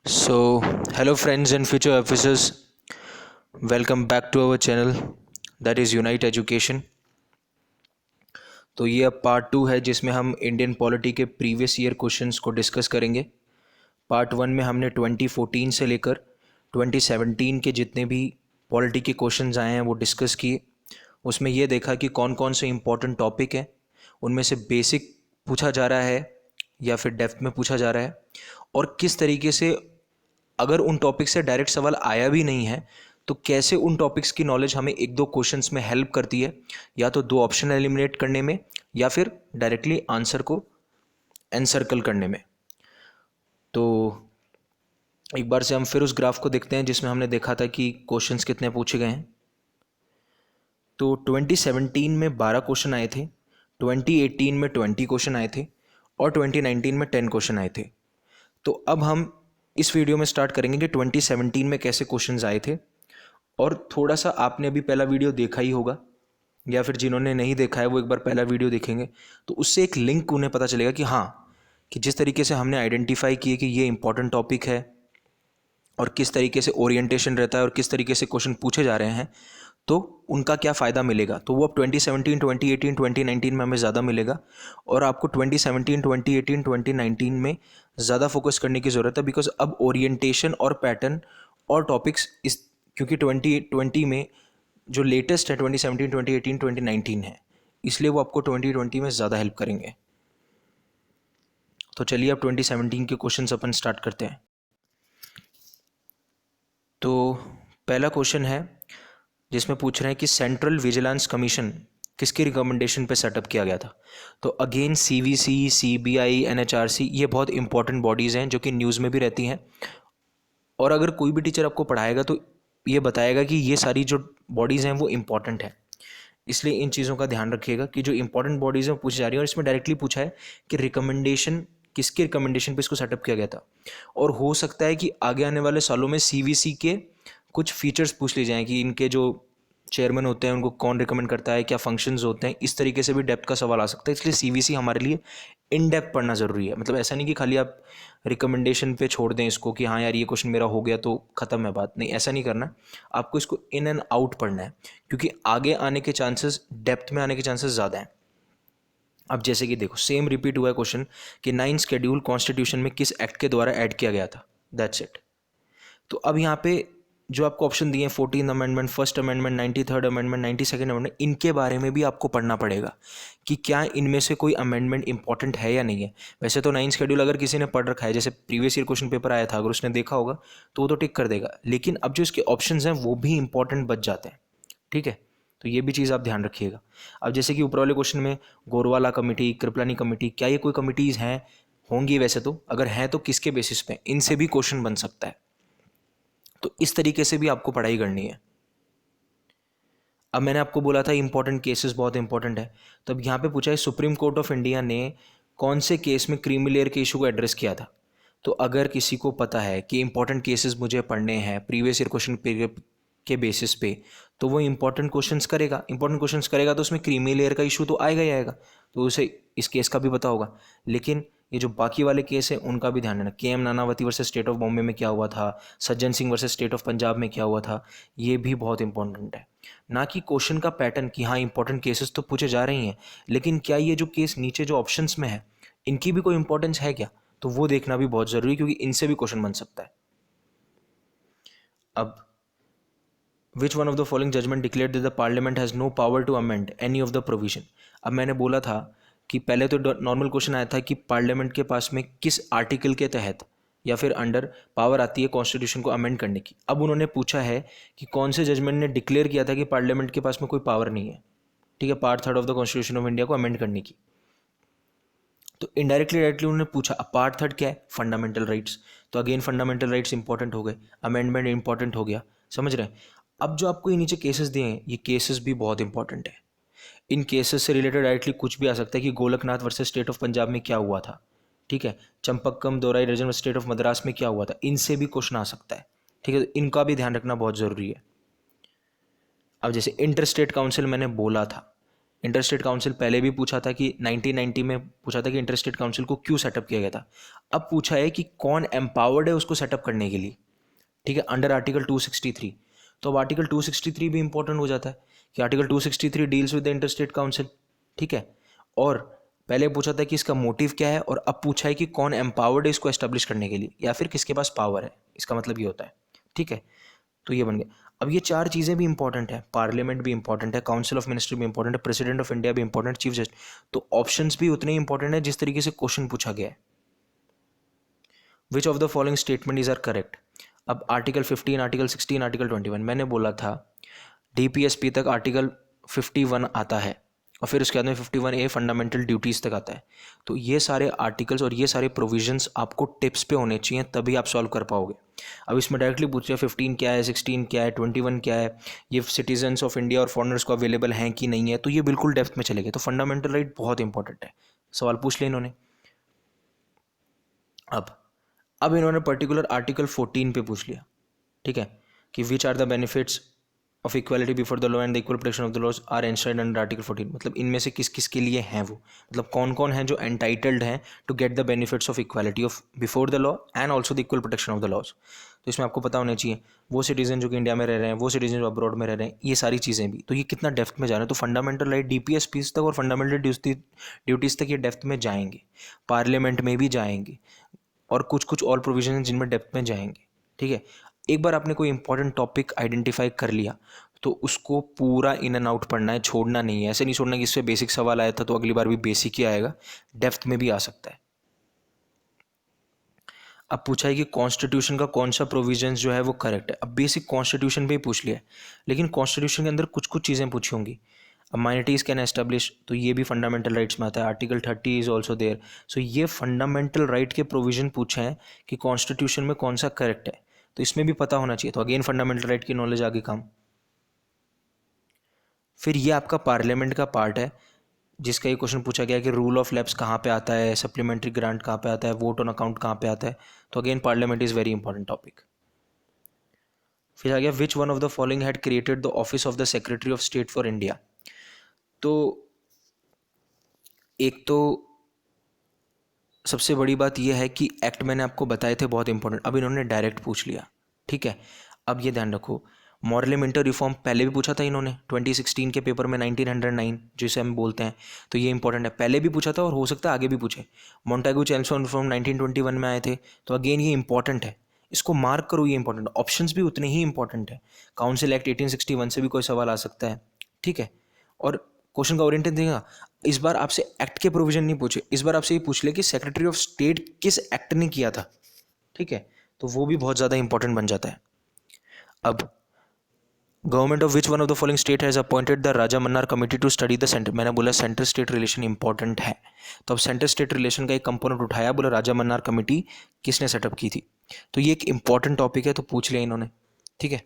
So, hello friends and future officers, welcome back to our channel that is Unite Education। तो ये अब part 2 है जिसमें हम इंडियन पॉलिटी के प्रीवियस ईयर क्वेश्चंस को डिस्कस करेंगे। पार्ट 1 में हमने 2014 से लेकर 2017 के जितने भी पॉलिटी के क्वेश्चंस आए हैं वो डिस्कस किए। उसमें ये देखा कि कौन कौन से इम्पोर्टेंट टॉपिक हैं, उनमें से बेसिक पूछा जा रहा है या फिर डेप्थ में पूछा जा रहा है, और किस तरीके से अगर उन टॉपिक से डायरेक्ट सवाल आया भी नहीं है तो कैसे उन टॉपिक्स की नॉलेज हमें एक दो क्वेश्चंस में हेल्प करती है, या तो दो ऑप्शन एलिमिनेट करने में या फिर डायरेक्टली आंसर को एनसर्कल करने में। तो एक बार से हम फिर उस ग्राफ को देखते हैं जिसमें हमने देखा था कि क्वेश्चंस कितने पूछे गए हैं। तो 2017 में 12 क्वेश्चन आए थे, 2018 में 20 क्वेश्चन आए थे और 2019 में 10 क्वेश्चन आए थे। तो अब हम इस वीडियो में स्टार्ट करेंगे कि 2017 में कैसे क्वेश्चंस आए थे, और थोड़ा सा आपने अभी पहला वीडियो देखा ही होगा या फिर जिन्होंने नहीं देखा है वो एक बार पहला वीडियो देखेंगे तो उससे एक लिंक उन्हें पता चलेगा कि हाँ, कि जिस तरीके से हमने आइडेंटिफाई किए कि ये इंपॉर्टेंट टॉपिक है और किस तरीके से ओरिएंटेशन रहता है और किस तरीके से क्वेश्चन पूछे जा रहे हैं, तो उनका क्या फ़ायदा मिलेगा। तो वो अब 2017, 2018, 2019 में हमें ज़्यादा मिलेगा, और आपको 2017, 2018, 2019 में ज़्यादा फोकस करने की ज़रूरत है, बिकॉज अब ओरिएंटेशन और पैटर्न और टॉपिक्स इस, क्योंकि 2020 में जो लेटेस्ट है 2017, 2018, 2019 है, इसलिए वो आपको 2020 में ज़्यादा हेल्प करेंगे। तो चलिए अब 2017 के क्वेश्चन अपन स्टार्ट करते हैं। तो पहला क्वेश्चन है जिसमें पूछ रहे हैं कि सेंट्रल विजिलेंस कमीशन किसकी रिकमेंडेशन पे सेटअप किया गया था। तो अगेन सीवीसी, सीबीआई, एनएचआरसी, ये बहुत इंपॉर्टेंट बॉडीज़ हैं जो कि न्यूज़ में भी रहती हैं, और अगर कोई भी टीचर आपको पढ़ाएगा तो ये बताएगा कि ये सारी जो बॉडीज़ हैं वो इंपॉर्टेंट है। इसलिए इन चीज़ों का ध्यान रखिएगा कि जो इंपॉर्टेंट बॉडीज़ हैं वो पूछी जा रही है, और इसमें डायरेक्टली पूछा है कि रिकमेंडेशन किसके रिकमेंडेशन पे इसको सेटअप किया गया था। और हो सकता है कि आगे आने वाले सालों में सीवीसी के कुछ फीचर्स पूछ लिए जाएँ कि इनके जो चेयरमैन होते हैं उनको कौन रिकमेंड करता है, क्या फंक्शंस होते हैं, इस तरीके से भी डेप्थ का सवाल आ सकता है। इसलिए सीवीसी हमारे लिए इन डेप्थ पढ़ना ज़रूरी है। मतलब ऐसा नहीं कि खाली आप रिकमेंडेशन पे छोड़ दें इसको कि हाँ यार ये क्वेश्चन मेरा हो गया तो ख़त्म है बात, नहीं, ऐसा नहीं करना। आपको इसको इन एंड आउट पढ़ना है, क्योंकि आगे आने के चांसेस, डेप्थ में आने के चांसेस ज़्यादा हैं। अब जैसे कि देखो, सेम रिपीट हुआ है क्वेश्चन कि 9 शेड्यूल कॉन्स्टिट्यूशन में किस एक्ट के द्वारा ऐड किया गया था, दैट्स इट। तो अब यहाँ पे जो आपको ऑप्शन दिए हैं, 14th amendment, first amendment, 93rd amendment, 92nd amendment, इनके बारे में भी आपको पढ़ना पड़ेगा कि क्या इनमें से कोई अमेंडमेंट इंपॉर्टेंट है या नहीं है। वैसे तो 9 शेड्यूल अगर किसी ने पढ़ रखा है, जैसे प्रीवियस ईयर क्वेश्चन पेपर आया था, अगर उसने देखा होगा तो वो तो टिक कर देगा, लेकिन अब जो इसके ऑप्शन हैं वो भी इंपॉर्टेंट बच जाते हैं। ठीक है, तो ये भी चीज़ आप ध्यान रखिएगा। अब जैसे कि ऊपर वाले क्वेश्चन में गोरवाला कमेटी, कृपलानी कमेटी, क्या ये कोई कमिटीज़ हैं, होंगी वैसे तो, अगर हैं तो किसके बेसिस पे, इनसे भी क्वेश्चन बन सकता है। तो इस तरीके से भी आपको पढ़ाई करनी है। अब मैंने आपको बोला था इंपॉर्टेंट केसेस बहुत इंपॉर्टेंट है, तो अब यहाँ पे पूछा है सुप्रीम कोर्ट ऑफ इंडिया ने कौन से केस में क्रीमी लेयर के इशू को एड्रेस किया था। तो अगर किसी को पता है कि इंपॉर्टेंट केसेस मुझे पढ़ने हैं प्रीवियस ईयर क्वेश्चन के बेसिस पे, तो वो इंपॉर्टेंट क्वेश्चंस करेगा। इंपॉर्टेंट क्वेश्चंस करेगा तो उसमें क्रीमी लेयर का इशू तो आएगा ही आएगा, तो उसे इस केस का भी पता होगा। लेकिन ये जो बाकी वाले केस हैं उनका भी ध्यान रखना। K M Nanavati versus state of Bombay में क्या हुआ था, Sajjan Singh versus state of Punjab में क्या हुआ था, ये भी बहुत इंपॉर्टेंट है। ना कि क्वेश्चन का पैटर्न कि हाँ इंपॉर्टेंट केसेस तो पूछे जा रही हैं, लेकिन क्या ये जो केस नीचे जो ऑप्शंस में है इनकी भी कोई इंपॉर्टेंस है क्या, तो वो देखना भी बहुत ज़रूरी है, क्योंकि इनसे भी क्वेश्चन बन सकता है। अब which one of the following judgement declared that the parliament has no power to amend any of the provision. अब मैंने बोला था कि पहले तो नॉर्मल क्वेश्चन आया था कि पार्लियामेंट के पास में किस आर्टिकल के तहत या फिर अंडर पावर आती है कॉन्स्टिट्यूशन को अमेंड करने की। अब उन्होंने पूछा है कि कौन से जजमेंट ने डिक्लेयर किया था कि पार्लियामेंट के पास में कोई पावर नहीं है, ठीक है, part 3 of the constitution of India को अमेंड करने की। तो इनडायरेक्टली डायरेक्टली उन्होंने पूछा अब पार्ट 3 क्या है, फंडामेंटल राइट्स। तो अगेन फंडामेंटल राइट्स इंपॉर्टेंट हो गए, अमेंडमेंट इंपॉर्टेंट हो गया, समझ रहे हैं। अब जो आपको ये नीचे केसेस दिए हैं, ये केसेस भी बहुत इंपॉर्टेंट है। इन केसेस से रिलेटेड डायरेक्टली कुछ भी आ सकता है कि Golaknath versus state of Punjab में क्या हुआ था, ठीक है, चंपक्कम Dorai reason state of Madras में क्या हुआ था, इनसे भी क्वेश्चन आ सकता है। ठीक है, तो इनका भी ध्यान रखना बहुत ज़रूरी है। अब जैसे इंटर स्टेट काउंसिल मैंने बोला था इंटरस्टेट काउंसिल पहले भी पूछा था कि 1990 में पूछा था कि इंटरस्टेट काउंसिल को क्यों सेटअप किया गया था। अब पूछा है कि कौन एम्पावर्ड है उसको सेटअप करने के लिए, ठीक है, अंडर आर्टिकल 263। तो अब आर्टिकल 263 भी इंपॉर्टेंट हो जाता है कि article 263 deals with the interstate council, ठीक है। और पहले पूछा था कि इसका मोटिव क्या है, और अब पूछा है कि कौन एम्पावर्ड है इसको एस्टेब्लिश करने के लिए, या फिर किसके पास पावर है, इसका मतलब ये होता है, ठीक है। तो ये बन गया। अब ये चार चीज़ें भी इंपॉर्टेंट है, पार्लियामेंट भी इंपॉर्टेंट है, काउंसिल ऑफ मिनिस्टर भी इंपॉर्टेंट है, प्रेसिडेंट ऑफ इंडिया भी इंपॉर्टेंट, चीफ जस्टिस, तो ऑप्शंस भी उतने ही इंपॉर्टेंट है जिस तरीके से क्वेश्चन पूछा गया है। Which of the following statement is are correct. अब आर्टिकल 15, आर्टिकल 16, आर्टिकल 21, मैंने बोला था डीपीएसपी तक आर्टिकल 51 आता है, और फिर उसके बाद में 51A फंडामेंटल ड्यूटीज़ तक आता है। तो ये सारे आर्टिकल्स और ये सारे प्रोविजंस आपको टिप्स पे होने चाहिए, तभी आप सॉल्व कर पाओगे। अब इसमें डायरेक्टली पूछ रहे 15 क्या है, 16 क्या है, 21 क्या है, ये सिटीजन्स ऑफ इंडिया और फॉरनर्स को अवेलेबल हैं कि नहीं है, तो ये बिल्कुल डेप्थ में चले गए। तो फंडामेंटल राइट बहुत इंपॉर्टेंट है, सवाल पूछ लिया इन्होंने। अब इन्होंने पर्टिकुलर आर्टिकल 14 पे पूछ लिया, ठीक है, कि which are the benefits of equality before the law and the equal protection of the laws are enshrined under article 14। मतलब इनमें से किस किस के लिए हैं वो, मतलब कौन कौन है जो एंटाइटल्ड हैं to get the benefits of equality of before the law and also the equal protection of the laws. तो इसमें आपको पता होना चाहिए वो सिटीजन जो कि इंडिया में रह रहे हैं, वो सिटीजन जो अब्रॉड में रह रहे हैं, ये सारी चीज़ें भी। तो ये कितना डेप्थ में जा रहे हैं, तो फंडामेंटल राइट डीपीएसपीज तक और फंडामेंटल ड्यूटीज़ तक ये डेप्थ में जाएंगे, पार्लियामेंट में भी जाएंगे, और कुछ कुछ और प्रोविजन हैं जिनमें डेप्थ में जाएंगे, ठीक है। एक बार आपने कोई इंपॉर्टेंट टॉपिक आइडेंटिफाई कर लिया तो उसको पूरा इन एंड आउट पढ़ना है, छोड़ना नहीं है। ऐसे नहीं छोड़ना कि इससे बेसिक सवाल आया था तो अगली बार भी बेसिक ही आएगा, डेप्थ में भी आ सकता है। अब पूछा है कि कॉन्स्टिट्यूशन का कौन सा प्रोविजन जो है वो करेक्ट है। अब बेसिक कॉन्स्टिट्यूशन पे ही पूछ लिया है, लेकिन कॉन्स्टिट्यूशन के अंदर कुछ कुछ चीज़ें पूछी होंगी। अब माइनॉरिटीज़ कैन एस्टेब्लिश, तो ये भी फंडामेंटल राइट्स में आता है, आर्टिकल 30 इज ऑल्सो देयर। सो ये फंडामेंटल राइट के प्रोविजन पूछे हैं कि कॉन्स्टिट्यूशन में कौन सा करेक्ट है, तो इसमें भी पता होना चाहिए। तो अगेन फंडामेंटल राइट की नॉलेज आगे काम। फिर ये आपका पार्लियामेंट का पार्ट है, जिसका ये क्वेश्चन पूछा गया कि रूल ऑफ लैब्स कहाँ पे आता है, सप्लीमेंट्री ग्रांट कहाँ पे आता है, वोट ऑन अकाउंट कहाँ पे आता है। तो again parliament is very important topic. फिर आ गया विच one of the following had created the office of the secretary of state for India. तो एक तो सबसे बड़ी बात यह है कि एक्ट मैंने आपको बताए थे बहुत इंपॉर्टेंट, अब इन्होंने डायरेक्ट पूछ लिया, ठीक है। अब ये ध्यान रखो, मॉरलेम इंटर रिफॉर्म पहले भी पूछा था इन्होंने 2016 के पेपर में, 1909 जिसे हम बोलते हैं, तो ये इंपॉर्टेंट है, पहले भी पूछा था और हो सकता है आगे भी पूछे। मोंटेगू चेल्मस्फोर्ड रिफॉर्म 1921 में आए थे, तो अगेन ये इंपॉर्टेंट है, इसको मार्क करो, ये इंपॉर्टेंट। ऑप्शंस भी उतने ही इंपॉर्टेंट है, काउंसिल एक्ट 1861 से भी कोई सवाल आ सकता है, ठीक है। और क्वेश्चन का ओरिएंटेशन देगा, इस बार आपसे एक्ट के प्रोविजन नहीं पूछे, इस बार आपसे ये पूछ ले कि सेक्रेटरी ऑफ स्टेट किस एक्ट ने किया था, ठीक है, तो वो भी बहुत ज़्यादा इंपॉर्टेंट बन जाता है। अब government of which one of the following state has appointed the Raja Mannar committee to study the centre. मैंने बोला सेंटर स्टेट रिलेशन इंपॉर्टेंट है, तो अब सेंटर स्टेट रिलेशन का एक कंपोनेंट उठाया, बोला राजा मन्नार कमेटी किसने सेटअप की थी। तो ये एक इंपॉर्टेंट टॉपिक है, तो पूछ लिया इन्होंने, ठीक है।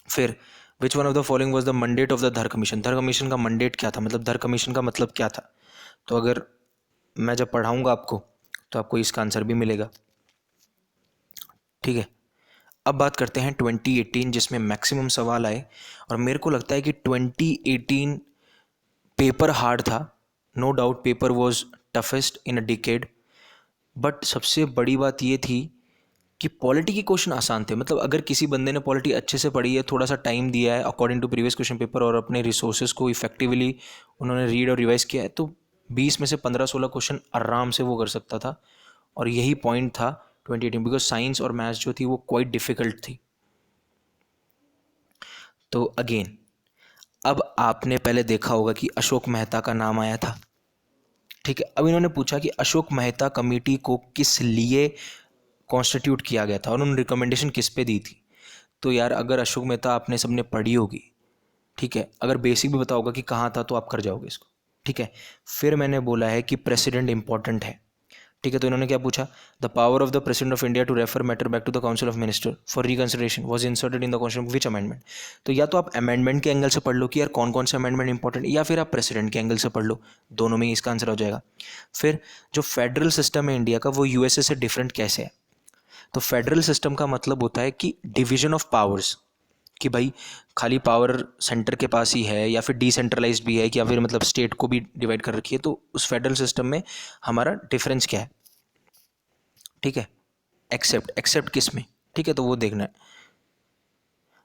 फिर which one of the following was the mandate of the धर कमीशन। धर कमीशन का मंडेट क्या था, मतलब धर कमीशन का मतलब क्या था। तो अगर मैं जब पढ़ाऊँगा आपको तो आपको इसका आंसर भी मिलेगा, ठीक है। अब बात करते हैं 2018 जिसमें मैक्सिमम सवाल आए, और मेरे को लगता है कि 2018 पेपर हार्ड था, no doubt paper was toughest in a decade, but सबसे बड़ी बात ये थी कि पॉलिटी के क्वेश्चन आसान थे। मतलब अगर किसी बंदे ने पॉलिटी अच्छे से पढ़ी है, थोड़ा सा टाइम दिया है according to previous question paper, और अपने रिसोर्सेज को इफेक्टिवली उन्होंने रीड और रिवाइज किया है, तो 20 में से 15-16 क्वेश्चन आराम से वो कर सकता था। और यही पॉइंट था 2018, बिकॉज साइंस और मैथ्स जो थी वो क्वाइट डिफिकल्ट थी। तो अगेन अब आपने पहले देखा होगा कि अशोक मेहता का नाम आया था, ठीक है। अब इन्होंने पूछा कि अशोक मेहता कमेटी को किस लिए कॉन्स्टिट्यूट किया गया था और उन्होंने रिकमेंडेशन किस पे दी थी। तो यार अगर अशोक मेहता आपने सबने पढ़ी होगी, ठीक है, अगर बेसिक भी पता होगा कि कहाँ था तो आप कर जाओगे इसको, ठीक है। फिर मैंने बोला है कि प्रेसिडेंट इंपॉर्टेंट है, ठीक है। तो इन्होंने क्या पूछा, the power of the president of India to refer matter back to the council of minister for reconsideration was inserted in the constitution which amendment. तो या तो आप अमेंडमेंट के एंगल से पढ़ लो कि यार कौन कौन से अमेंडमेंट इंपॉर्टेंट, या फिर आप प्रेसिडेंट के एंगल से पढ़ लो, दोनों में इसका आंसर हो जाएगा। फिर जो फेडरल सिस्टम है इंडिया का वो यूएसए से डिफरेंट कैसे है। तो फेडरल सिस्टम का मतलब होता है कि डिवीजन ऑफ पावर्स, कि भाई खाली पावर सेंटर के पास ही है या फिर डिसेंट्रलाइज्ड भी है कि या फिर मतलब स्टेट को भी डिवाइड कर रखी है, तो उस फेडरल सिस्टम में हमारा डिफरेंस क्या है, ठीक है, एक्सेप्ट किस में, ठीक है, तो वो देखना है।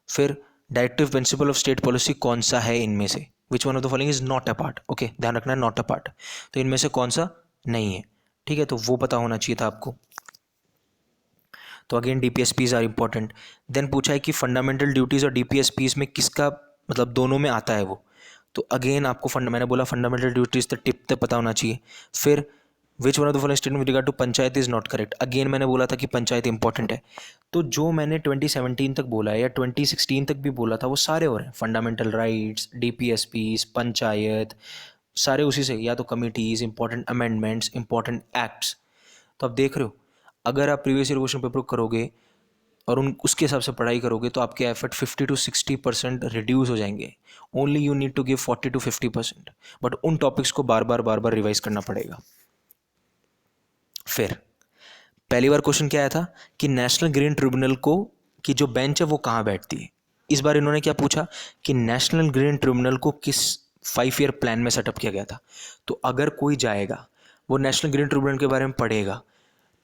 फिर directive principle of state policy कौन सा है इनमें से, विच one of the following is not a part, okay, ध्यान रखना है नॉट अ पार्ट, तो इनमें से कौन सा नहीं है, ठीक है, तो वो पता होना चाहिए था आपको। तो again DPSPs are important. Then पूछा है कि फंडामेंटल ड्यूटीज़ और डीपीएसपीज में किसका मतलब दोनों में आता है वो, तो अगेन आपको मैंने बोला फंडामेंटल ड्यूटीज़ तो टिप तक पता होना चाहिए। फिर which one of the following statement with regard to panchayat is not correct, again मैंने बोला था कि पंचायत इंपॉर्टेंट है, तो जो मैंने 2017 तक बोला है या 2016 तक भी बोला था वो सारे हो रहे हैं, फंडामेंटल राइट्स, डीपीएसपीज, पंचायत, सारे उसी से, या तो committees, important amendments, important acts. तो आप देख रहे हो अगर आप प्रीवियस ईयर क्वेश्चन पेपर करोगे और उसके हिसाब से पढ़ाई करोगे तो आपके एफर्ट 50 to 60% रिड्यूस हो जाएंगे। Only you need to give 40 to 50%, but उन टॉपिक्स को बार बार रिवाइज करना पड़ेगा। फिर पहली बार क्वेश्चन क्या आया था कि नेशनल ग्रीन ट्रिब्यूनल को की जो बेंच है वो कहाँ बैठती है। इस बार इन्होंने क्या पूछा कि नेशनल ग्रीन ट्रिब्यूनल को किस 5 ईयर प्लान में सेटअप किया गया था। तो अगर कोई जाएगा वो नेशनल ग्रीन ट्रिब्यूनल के बारे में पढ़ेगा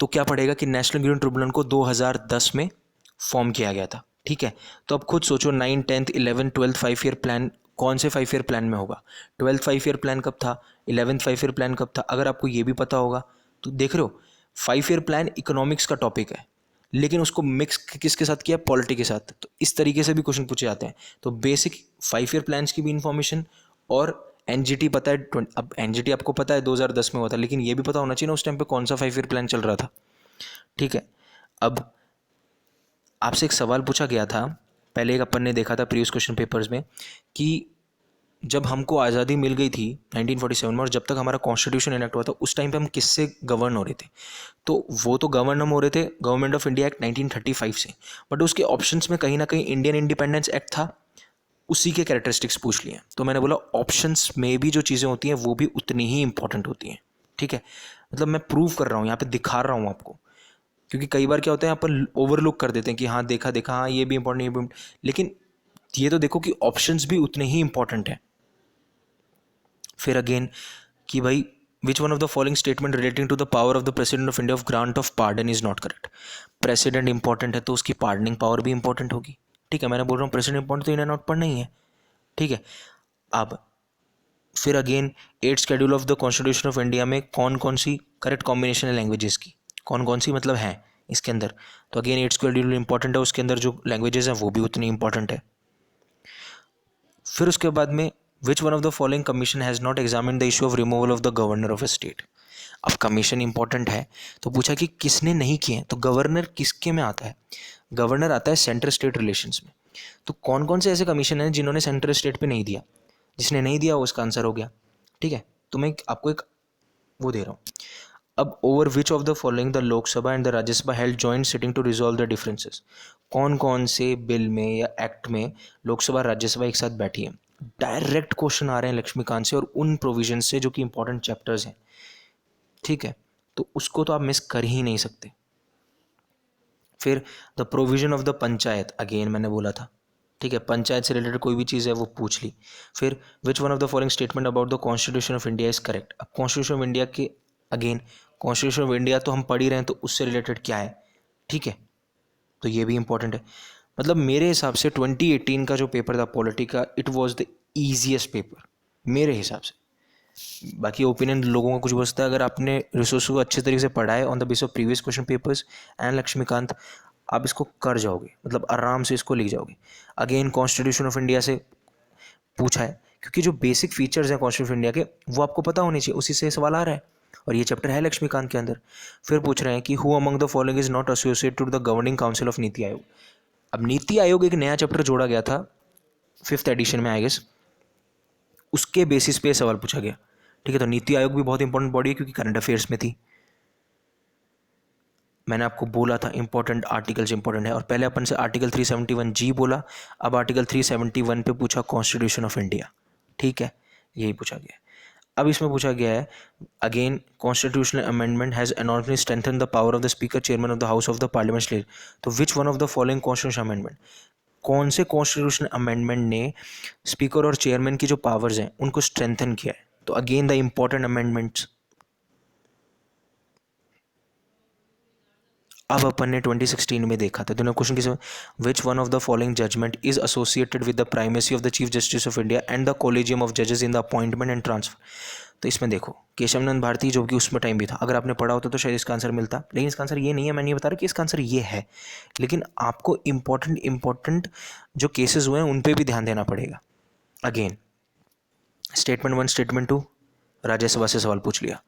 तो क्या पढ़ेगा कि नेशनल ग्रीन ट्रिब्यूनल को 2010 में फॉर्म किया गया था, ठीक है। तो अब खुद सोचो 9, 10th, 11th, 12th 5 year plan कौन से 5 ईयर प्लान में होगा, 12th 5 ईयर प्लान कब था, 11th 5 ईयर प्लान कब था। अगर आपको ये भी पता होगा तो देख रहे हो 5 ईयर प्लान इकोनॉमिक्स का टॉपिक है लेकिन उसको मिक्स किसके साथ किया, पॉलिटी के साथ। तो इस तरीके से भी क्वेश्चन पूछे जाते हैं। तो बेसिक 5 ईयर प्लान्स की भी इंफॉर्मेशन और एनजीटी पता है, अब एनजीटी आपको पता है 2010 में हुआ था, लेकिन ये भी पता होना चाहिए ना उस टाइम पे कौन सा 5 ईयर प्लान चल रहा था, ठीक है। अब आपसे एक सवाल पूछा गया था, पहले एक अपन ने देखा था प्रीवियस क्वेश्चन पेपर्स में कि जब हमको आज़ादी मिल गई थी 1947 में और जब तक हमारा कॉन्स्टिट्यूशन इनेक्ट हुआ था उस टाइम पे हम किससे गवर्न हो रहे थे। तो वो तो गवर्न हम हो रहे थे गवर्नमेंट ऑफ इंडिया एक्ट 1935 से, बट उसके ऑप्शंस में कहीं ना कहीं इंडियन इंडिपेंडेंस एक्ट था, उसी के कैरेक्टरिस्टिक्स पूछ लिए। तो मैंने बोला ऑप्शंस में भी जो चीज़ें होती हैं वो भी उतनी ही इंपॉर्टेंट होती हैं, ठीक है। मतलब मैं प्रूव कर रहा हूँ यहाँ पे, दिखा रहा हूँ आपको, क्योंकि कई बार क्या होता है अपन ओवरलुक कर देते हैं कि हाँ देखा देखा, हाँ ये भी इंपॉर्टेंट, ये भी लेकिन ये तो देखो कि ऑप्शंस भी उतने ही इंपॉर्टेंट हैं। फिर अगेन कि भाई which one of the following statement relating to the power of the president of India of grant of pardon is not correct. President important है तो उसकी पार्डनिंग पावर भी इंपॉर्टेंट होगी, ठीक है। मैंने बोल रहा हूँ प्रेसिडेंट इंपॉर्टेंट तो इन्हें नॉट पढ़ना ही है, ठीक है। अब फिर again 8th schedule of the constitution of India में कौन कौन सी करेक्ट कॉम्बिनेशन है लैंग्वेजेस की, कौन कौन सी मतलब है इसके अंदर। तो अगेन 8th शेड्यूल इंपॉर्टेंट है, उसके अंदर जो लैंग्वेजेस हैं वो भी उतनी इंपॉर्टेंट है। फिर उसके बाद में विच one of the following commission has not examine the issue of removal of the governor of a state. अब कमीशन इंपॉर्टेंट है तो पूछा कि किसने नहीं किए, तो गवर्नर किसके में आता है, गवर्नर आता है सेंट्रल स्टेट रिलेशंस में। तो कौन कौन से ऐसे कमीशन हैं जिन्होंने सेंट्रल स्टेट पे नहीं दिया, जिसने नहीं दिया वो उसका आंसर हो गया, ठीक है। तो मैं आपको एक वो दे रहा हूँ। अब over which of the following the Lok Sabha and the Rajya Sabha held joint sitting to resolve the differences. कौन कौन से बिल में या एक्ट में लोकसभा राज्यसभा एक साथ बैठी है। डायरेक्ट क्वेश्चन आ रहे हैं लक्ष्मीकांत से और उन प्रोविजन से जो कि इंपॉर्टेंट चैप्टर्स हैं, ठीक है। तो उसको तो आप मिस कर ही नहीं सकते। फिर the provision of the panchayat, again मैंने बोला था, ठीक है, पंचायत से रिलेटेड कोई भी चीज़ है वो पूछ ली। फिर which one of the following statement about the constitution of India is correct. अब कॉन्स्टिट्यूशन ऑफ इंडिया के अगेन कॉन्स्टिट्यूशन ऑफ इंडिया तो हम पढ़ ही रहे हैं तो उससे रिलेटेड क्या है, ठीक है, तो ये भी इंपॉर्टेंट है। मतलब मेरे हिसाब से 2018 का जो पेपर था पॉलिटी का, it was the easiest paper मेरे हिसाब से। बाकी ओपिनियन लोगों का कुछ बचता है, अगर आपने रिसोर्स को अच्छे तरीके से पढ़ा है on the base of previous question papers and Laxmikanth, आप इसको कर जाओगे, मतलब आराम से इसको लिख जाओगे। अगेन कॉन्स्टिट्यूशन ऑफ इंडिया से पूछा है क्योंकि जो बेसिक फीचर्स हैं कॉन्स्टिट्यूशन ऑफ इंडिया के वो आपको पता होने चाहिए, उसी से सवाल आ रहा है और ये चैप्टर है लक्ष्मीकांत के अंदर। फिर पूछ रहे हैं कि who among the following is not associated to the governing council of NITI Aayog. अब नीति आयोग एक नया चैप्टर जोड़ा गया था 5th एडिशन में आई गेस, उसके बेसिस पे सवाल पूछा गया, ठीक है। तो नीति आयोग भी बहुत इंपॉर्टेंट बॉडी है क्योंकि करंट अफेयर्स में थी। मैंने आपको बोला था इंपॉर्टेंट आर्टिकल्स इंपॉर्टेंट है और पहले अपन से आर्टिकल 371G बोला, अब आर्टिकल 371 पे पूछा कॉन्स्टिट्यूशन ऑफ इंडिया, ठीक है, यही पूछा गया है। अब इसमें पूछा गया है again constitutional amendment has enormously strengthen the power of the speaker chairman of the house of the parliament. तो which one of the following constitutional amendment, कौन से कॉन्स्टिट्यूशन अमेंडमेंट ने स्पीकर और चेयरमैन की जो पावर्स हैं उनको स्ट्रेंथन किया है? तो अगेन द इंपॉर्टेंट अमेंडमेंट्स। अब अपन ने 2016 में देखा था, दोनों क्वेश्चन किस, which one of the following judgement is associated with the primacy of the chief justice of India and the collegium of जजेस in the appointment and transfer. तो इसमें देखो केशवनंद भारती, जो कि उसमें टाइम भी था, अगर आपने पढ़ा होता तो शायद इसका आंसर मिलता, लेकिन इसका आंसर ये नहीं है। मैं नहीं बता रहा कि इसका आंसर ये है, लेकिन आपको इंपॉर्टेंट जो केसेस हुए हैं उन पर भी ध्यान देना पड़ेगा। अगेन स्टेटमेंट 1 स्टेटमेंट 2 राज्यसभा से सवाल पूछ लिया।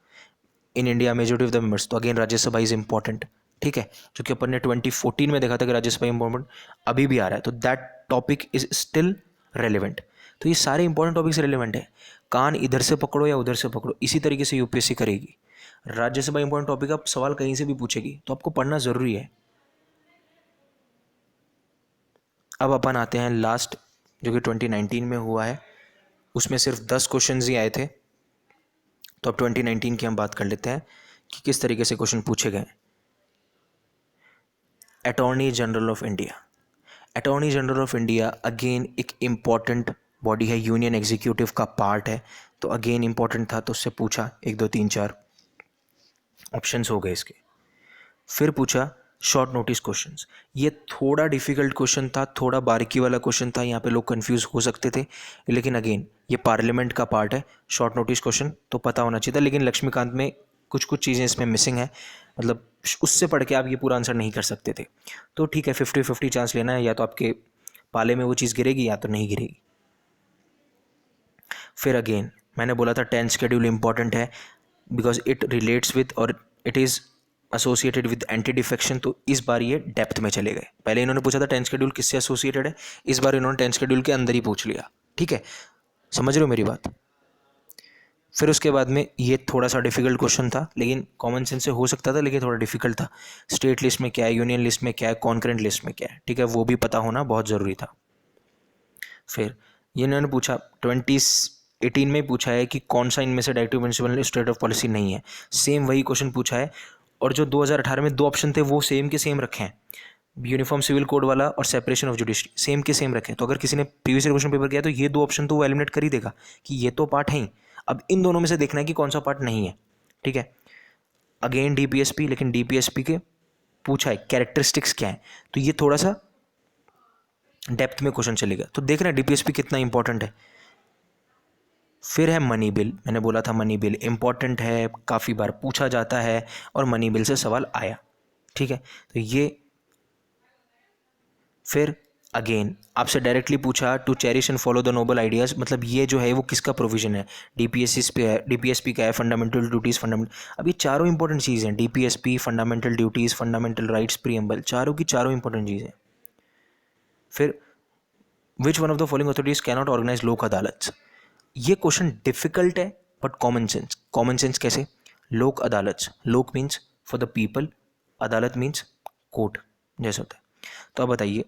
In India majority of the members, तो अगेन राज्यसभा इज इंपॉर्टेंट, ठीक है, जो कि अपन ने 2014 में देखा था कि राज्यसभा इंपॉर्टेंट, अभी भी आ रहा है, तो that topic is still relevant. तो ये सारे इंपॉर्टेंट टॉपिक्स रेलिवेंट है, कान इधर से पकड़ो या उधर से पकड़ो, इसी तरीके से यूपीएससी करेगी। राज्यसभा इंपॉर्टेंट टॉपिक, आप सवाल कहीं से भी पूछेगी तो आपको पढ़ना जरूरी है। अब अपन आते हैं लास्ट, जो कि 2019 में हुआ है, उसमें सिर्फ 10 क्वेश्चन ही आए थे। तो अब 2019 की हम बात कर लेते हैं कि किस तरीके से क्वेश्चन पूछे गए। Attorney general of India, attorney general of India again एक इम्पॉर्टेंट बॉडी है, यूनियन एग्जीक्यूटिव का पार्ट है, तो अगेन इंपॉर्टेंट था, तो उससे पूछा 1 2 3 4 ऑप्शंस हो गए इसके। फिर पूछा शॉर्ट नोटिस क्वेश्चंस, ये थोड़ा डिफिकल्ट क्वेश्चन था, थोड़ा बारीकी वाला क्वेश्चन था, यहाँ पे लोग कंफ्यूज हो सकते थे, लेकिन अगेन ये पार्लियामेंट का पार्ट है, शॉर्ट नोटिस क्वेश्चन तो पता होना चाहिए था, लेकिन लक्ष्मीकांत में कुछ चीज़ें इसमें मिसिंग है, मतलब उससे पढ़ के आप ये पूरा आंसर नहीं कर सकते थे। तो ठीक है, 50-50 चांस लेना है, या तो आपके पाले में वो चीज़ गिरेगी या तो नहीं गिरेगी। फिर अगेन मैंने बोला था 10 शेड्यूल इंपॉर्टेंट है, बिकॉज इट रिलेट्स विद और it is associated with anti defection, तो इस बार ये डेप्थ में चले गए। पहले इन्होंने पूछा था 10 शेड्यूल किससे एसोसिएटेड है, इस बार इन्होंने 10 शेड्यूल के अंदर ही पूछ लिया, ठीक है, समझ रहे हो मेरी बात। फिर उसके बाद में ये थोड़ा सा डिफिकल्ट क्वेश्चन था, लेकिन कॉमन सेंस से हो सकता था, लेकिन थोड़ा डिफिकल्ट था। स्टेट लिस्ट में क्या है, यूनियन लिस्ट में क्या है, कॉन्करेंट लिस्ट में क्या है, ठीक है, वो भी पता होना बहुत ज़रूरी था। फिर ये इन्होंने पूछा 2018 में पूछा है कि कौन सा इनमें से directive principle state of policy नहीं है, सेम वही क्वेश्चन पूछा है, और जो 2018 में 2 ऑप्शन थे वो सेम के सेम रखे हैं, यूनिफॉर्म सिविल कोड वाला और सेपरेशन ऑफ जुडिशरी, सेम के सेम रखे हैं। तो अगर किसी ने प्रीवियस क्वेश्चन पेपर किया तो ये 2 ऑप्शन तो वो एलिमिनेट कर ही देगा कि ये तो पार्ट है ही, अब इन दोनों में से देखना है कि कौन सा पार्ट नहीं है, ठीक है। अगेन डीपीएसपी, लेकिन डीपीएसपी के पूछा है कैरेक्टरिस्टिक्स क्या है, तो ये थोड़ा सा डेप्थ में क्वेश्चन चलेगा, तो देख रहे हैं डीपीएसपी कितना इंपॉर्टेंट है। फिर है मनी बिल, मैंने बोला था मनी बिल इंपॉर्टेंट है, काफ़ी बार पूछा जाता है और मनी बिल से सवाल आया, ठीक है, तो ये। फिर अगेन आपसे डायरेक्टली पूछा to cherish and follow the noble ideas, मतलब ये जो है वो किसका प्रोविजन है, डीपीएससी पे है, डीपीएसपी का है, फंडामेंटल ड्यूटीज़ फंडामेंटल, अब ये चारों इंपॉर्टेंट चीज़ हैं, DPSP, fundamental duties, fundamental rights, preamble, चारों की चारों इंपॉर्टेंट चीज़ें। फिर which one of the following authorities cannot organise Lok Adalat, ये क्वेश्चन डिफिकल्ट है but common sense. Common sense कैसे, Lok Adalat, lok means for the people, adalat means court जैसा होता है। तो अब बताइए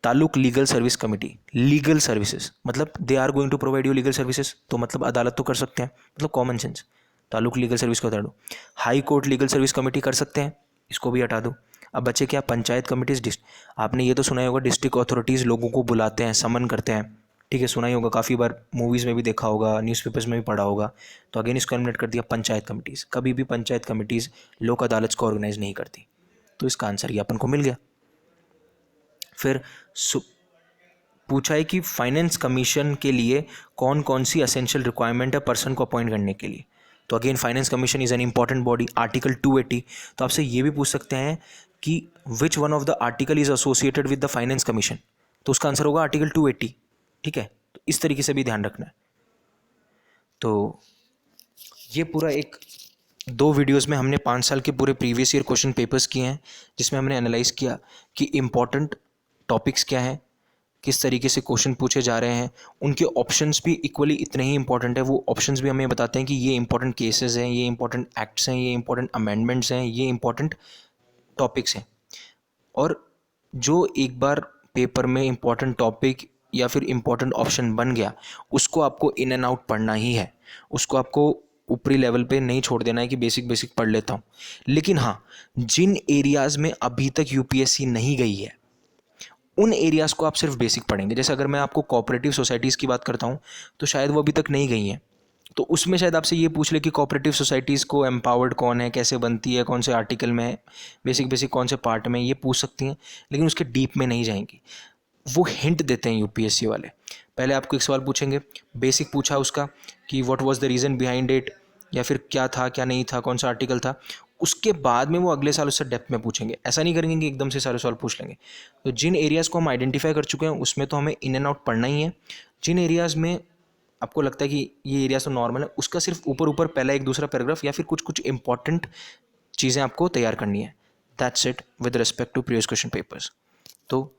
taluk legal service committee, legal services मतलब they are going to provide you legal services, तो मतलब अदालत तो कर सकते हैं, मतलब common sense, taluk legal service को हटा दो। High court legal service committee कर सकते हैं, इसको भी हटा दो। अब बच्चे क्या, पंचायत कमेटीज, आपने ये तो सुना ही होगा डिस्ट्रिक्ट अथॉरिटीज़ लोगों को बुलाते हैं, समन करते हैं, ठीक है, सुना ही होगा, काफ़ी बार मूवीज़ में भी देखा होगा, न्यूज़पेपर्स में भी पढ़ा होगा। तो अगेन इसको एलिमिनेट कर दिया पंचायत कमेटीज़, कभी भी पंचायत कमेटीज़ लोक अदालत को ऑर्गेनाइज नहीं करती, तो इसका आंसर ये अपन को मिल गया। फिर पूछा है कि फाइनेंस कमीशन के लिए कौन कौन सी असेंशियल रिक्वायरमेंट है पर्सन को अपॉइंट करने के लिए, तो again finance commission is an important body, article 280। तो आपसे ये भी पूछ सकते हैं कि विच one of the article is associated with the finance commission, तो उसका आंसर होगा आर्टिकल 280, ठीक है, तो इस तरीके से भी ध्यान रखना है। तो ये पूरा एक 2 वीडियोस में हमने 5 साल के पूरे प्रीवियस ईयर क्वेश्चन पेपर्स किए हैं, जिसमें हमने एनालाइज किया कि इम्पॉर्टेंट टॉपिक्स क्या हैं, किस तरीके से क्वेश्चन पूछे जा रहे हैं, उनके ऑप्शंस भी इक्वली इतने ही इंपॉर्टेंट है, वो ऑप्शंस भी हमें बताते हैं कि ये इंपॉर्टेंट केसेस हैं, ये इंपॉर्टेंट एक्ट्स हैं, ये इंपॉर्टेंट अमेंडमेंट्स हैं, ये इंपॉर्टेंट टॉपिक्स हैं। और जो एक बार पेपर में इंपॉर्टेंट टॉपिक या फिर इंपॉर्टेंट ऑप्शन बन गया, उसको आपको इन एंड आउट पढ़ना ही है, उसको आपको ऊपरी लेवल पे नहीं छोड़ देना है कि बेसिक बेसिक पढ़ लेता हूँ। लेकिन हाँ, जिन एरियाज़ में अभी तक यूपीएससी नहीं गई है उन एरियाज़ को आप सिर्फ बेसिक पढ़ेंगे। जैसे अगर मैं आपको कोऑपरेटिव सोसाइटीज़ की बात करता हूँ तो शायद वो अभी तक नहीं गई हैं, तो उसमें शायद आपसे ये पूछ ले कि कोऑपरेटिव सोसाइटीज़ को एम्पावर्ड कौन है, कैसे बनती है, कौन से आर्टिकल में है, बेसिक बेसिक कौन से पार्ट में, ये पूछ सकती हैं, लेकिन उसके डीप में नहीं जाएंगी। वो हिंट देते हैं यूपीएससी वाले। पहले आपको एक सवाल पूछेंगे, बेसिक पूछा उसका कि what was the reason behind it, या फिर क्या था क्या नहीं था, कौन सा आर्टिकल था। उसके बाद में वो अगले साल उससे डेप्थ में पूछेंगे। ऐसा नहीं करेंगे कि एकदम से सारे सवाल पूछ लेंगे। तो जिन एरियाज़ को हम आइडेंटिफाई कर चुके हैं उसमें तो हमें इन एंड आउट पढ़ना ही है। जिन एरियाज़ में आपको लगता है कि ये एरिया तो नॉर्मल है, उसका सिर्फ ऊपर ऊपर पहला एक दूसरा पैराग्राफ या फिर कुछ कुछ इंपॉर्टेंट चीज़ें आपको तैयार करनी है। That's it with respect to previous question papers. तो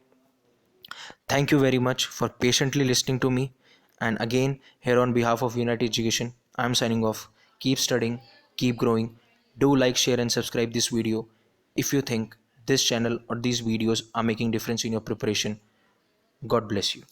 thank you very much for patiently listening to me. And again, here on behalf of United Education, I am signing off. Keep studying, keep growing. Do like, share, and subscribe this video if you think this channel or these videos are making difference in your preparation. God bless you.